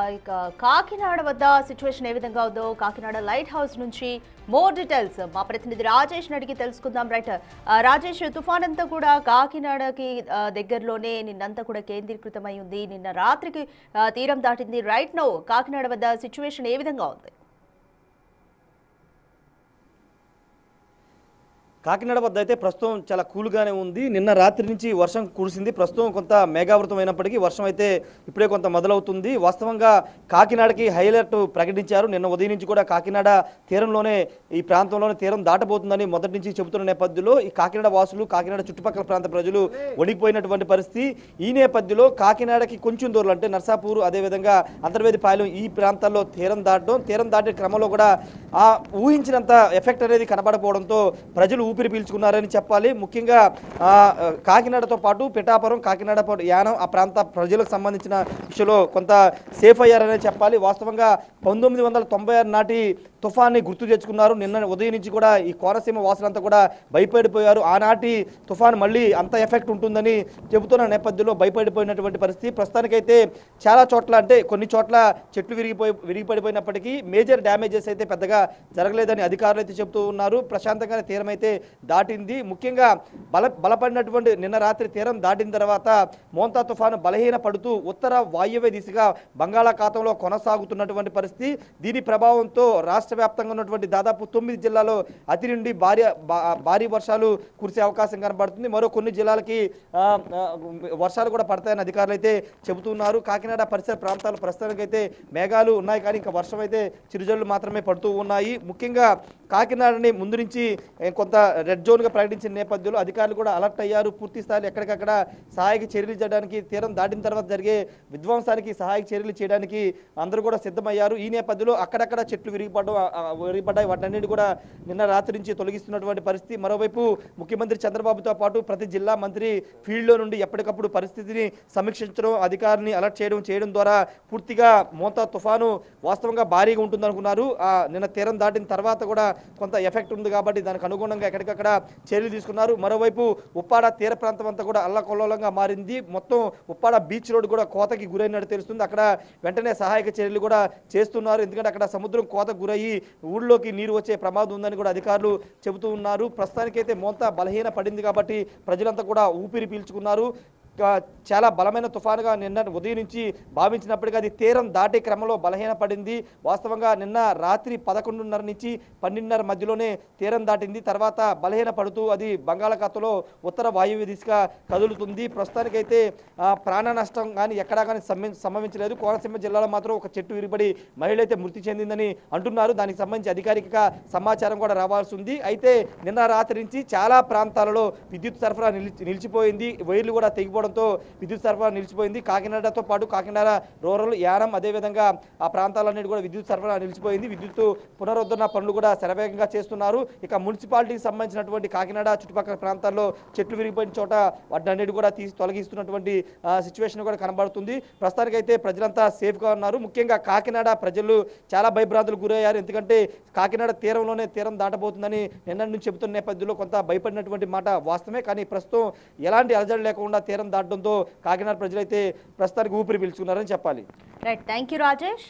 ఇక కాకినాడ వద్ద సిచ్యువేషన్ ఏ విధంగా ఉందో కాకినాడ లైట్ హౌస్ నుంచి మోర్ డీటెయిల్స్ మా ప్రతినిధి రాజేష్ అడిగి తెలుసుకుందాం. రైట్ రాజేష్, తుఫాన్ అంతా కూడా కాకినాడకి దగ్గరలోనే నిన్నంతా కూడా కేంద్రీకృతమై ఉంది. నిన్న రాత్రికి తీరం దాటింది. రైట్ నౌ కాకినాడ వద్ద సిచ్యువేషన్ ఏ విధంగా ఉంది? కాకినాడ వద్ద అయితే ప్రస్తుతం చాలా కూల్గానే ఉంది. నిన్న రాత్రి నుంచి వర్షం కురిసింది. ప్రస్తుతం కొంత మేఘావృతం అయినప్పటికీ వర్షం అయితే ఇప్పుడే కొంత మొదలవుతుంది. వాస్తవంగా కాకినాడకి హై అలర్ట్ ప్రకటించారు. నిన్న ఉదయం నుంచి కూడా కాకినాడ తీరంలోనే ఈ ప్రాంతంలోనే తీరం దాటబోతుందని మొదటి నుంచి చెబుతున్న నేపథ్యంలో ఈ కాకినాడ వాసులు కాకినాడ చుట్టుపక్కల ప్రాంత ప్రజలు వణికిపోయినటువంటి పరిస్థితి. ఈ నేపథ్యంలో కాకినాడకి కొంచెం దూరం అంటే నర్సాపూర్ అదేవిధంగా అంతర్వేదిపాలెం ఈ ప్రాంతాల్లో తీరం దాటే క్రమంలో కూడా ఆ ఊహించినంత ఎఫెక్ట్ అనేది కనబడకపోవడంతో ప్రజలు ఊపిరి పీల్చుకున్నారని చెప్పాలి. ముఖ్యంగా కాకినాడతో పాటు పిఠాపురం కాకినాడ యానం ఆ ప్రాంత ప్రజలకు సంబంధించిన విషయంలో కొంత సేఫ్ అయ్యారనే చెప్పాలి. వాస్తవంగా 1996 నాటి తుఫాన్ని గుర్తు తెచ్చుకున్నారు. నిన్న ఉదయం నుంచి కూడా ఈ కోనసీమ వాసులంతా కూడా భయపడిపోయారు. ఆనాటి తుఫాన్ మళ్ళీ అంత ఎఫెక్ట్ ఉంటుందని చెబుతున్న నేపథ్యంలో భయపడిపోయినటువంటి పరిస్థితి. ప్రస్తుతానికైతే చాలా చోట్ల అంటే కొన్ని చోట్ల చెట్లు విరిగిపడిపోయినప్పటికీ మేజర్ డ్యామేజెస్ అయితే పెద్దగా జరగలేదని అధికారులు అయితే చెబుతూ ఉన్నారు. ప్రశాంతంగానే తీరం అయితే దాటింది. ముఖ్యంగా బలపడినటువంటి నిన్న రాత్రి తీరం దాటిన తర్వాత మోంతా తుఫాను బలహీన పడుతూ ఉత్తర వాయువ్య దిశగా బంగాళాఖాతంలో కొనసాగుతున్నటువంటి పరిస్థితి. దీని ప్రభావంతో రాష్ట్ర వ్యాప్తంగా ఉన్నటువంటి దాదాపు 9 జిల్లాల్లో అతి నుండి భారీ వర్షాలు కురిసే అవకాశం కనబడుతుంది. మరో కొన్ని జిల్లాలకి వర్షాలు కూడా పడతాయని అధికారులు అయితే చెబుతున్నారు. కాకినాడ పరిసర ప్రాంతాలు ప్రస్తుతానికైతే మేఘాలు ఉన్నాయి, కానీ ఇంకా వర్షం అయితే చిరుజల్లు మాత్రమే పడుతూ ఉన్నాయి. ముఖ్యంగా కాకినాడని ముందు నుంచి కొంత రెడ్ జోన్గా ప్రకటించిన నేపథ్యంలో అధికారులు కూడా అలర్ట్ అయ్యారు. పూర్తి స్థాయిలో ఎక్కడికక్కడ సహాయక చర్యలు చేయడానికి, తీరం దాటిన తర్వాత జరిగే విధ్వంసానికి సహాయక చర్యలు చేయడానికి అందరూ కూడా సిద్ధమయ్యారు. ఈ నేపథ్యంలో అక్కడక్కడ చెట్లు విరిగిపడ్డాయి. వాటన్నిటి కూడా నిన్న రాత్రి నుంచి తొలగిస్తున్నటువంటి పరిస్థితి. మరోవైపు ముఖ్యమంత్రి చంద్రబాబుతో పాటు ప్రతి జిల్లా మంత్రి ఫీల్డ్లో నుండి ఎప్పటికప్పుడు పరిస్థితిని సమీక్షించడం, అధికారులని అలర్ట్ చేయడం ద్వారా పూర్తిగా మోంతా తుఫాను వాస్తవంగా భారీగా ఉంటుందనుకున్నారు. నిన్న తీరం దాటిన తర్వాత కూడా కొంత ఎఫెక్ట్ ఉంది కాబట్టి దానికి అనుగుణంగా ఎక్కడికక్కడ చర్యలు తీసుకున్నారు. మరోవైపు ఉప్పాడ తీర ప్రాంతం అంతా కూడా అల్లకల్లోలంగా మారింది. మొత్తం ఉప్పాడ బీచ్ రోడ్ కూడా కోతకి గురైనట్టు తెలుస్తుంది. అక్కడ వెంటనే సహాయక చర్యలు కూడా చేస్తున్నారు. ఎందుకంటే అక్కడ సముద్రం కోతకు గురయ్యి ఊళ్ళోకి నీరు వచ్చే ప్రమాదం ఉందని కూడా అధికారులు చెబుతూ ఉన్నారు. ప్రస్తుతానికైతే మోంతా బలహీన పడింది కాబట్టి ప్రజలంతా కూడా ఊపిరి పీల్చుకున్నారు. చాలా బలమైన తుఫానుగా నిన్న ఉదయం నుంచి భావించినప్పటికీ అది తీరం దాటే క్రమంలో బలహీన పడింది. వాస్తవంగా నిన్న రాత్రి 11:30 నుంచి 12:30 మధ్యలోనే తీరం దాటింది. తర్వాత బలహీన పడుతూ అది బంగాళాఖాతంలో ఉత్తర వాయువ్య దిశగా కదులుతుంది. ప్రస్తుతానికైతే ప్రాణ నష్టం కానీ ఎక్కడా కానీ సంభవించలేదు. కోనసీమ జిల్లాలో మాత్రం ఒక చెట్టు విరిపడి మహిళ అయితే మృతి చెందిందని అంటున్నారు. దానికి సంబంధించి అధికారిక సమాచారం కూడా రావాల్సి ఉంది. అయితే నిన్న రాత్రి నుంచి చాలా ప్రాంతాలలో విద్యుత్ సరఫరా నిలిచిపోయింది. వైర్లు కూడా తెగిపోవడంతో విద్యుత్ సరఫరా నిలిచిపోయింది. కాకినాడతో పాటు కాకినాడ రూరల్ యానం అదేవిధంగా ఆ ప్రాంతాలన్నిటి కూడా విద్యుత్ సరఫరా నిలిచిపోయింది. విద్యుత్ పునరుద్ధరణ పనులు కూడా శరవేగంగా చేస్తున్నారు. ఇక మున్సిపాలిటీకి సంబంధించినటువంటి కాకినాడ చుట్టుపక్కల ప్రాంతాల్లో చెట్లు విరిగిపోయిన చోట వాటన్నిటి కూడా తొలగిస్తున్నటువంటి సిచ్యువేషన్ కూడా కనబడుతుంది. ప్రస్తుతానికైతే ప్రజలంతా సేఫ్గా ఉన్నారు. ముఖ్యంగా కాకినాడ ప్రజలు చాలా భయభ్రాంతులకు గురయ్యారు. ఎందుకంటే కాకినాడ తీరంలోనే తీరం దాటబోతుందని నిన్న నుంచి చెబుతున్న నేపథ్యంలో కొంత భయపడినటువంటి మాట వాస్తవమే. కానీ ప్రస్తుతం ఎలాంటి అలజడి లేకుండా తీరం దాటడంతో కాకినాడ ప్రజలైతే ప్రస్తుతానికి ఊపిరి పీల్చుకున్నారని చెప్పాలి. Right, thank you Rajesh.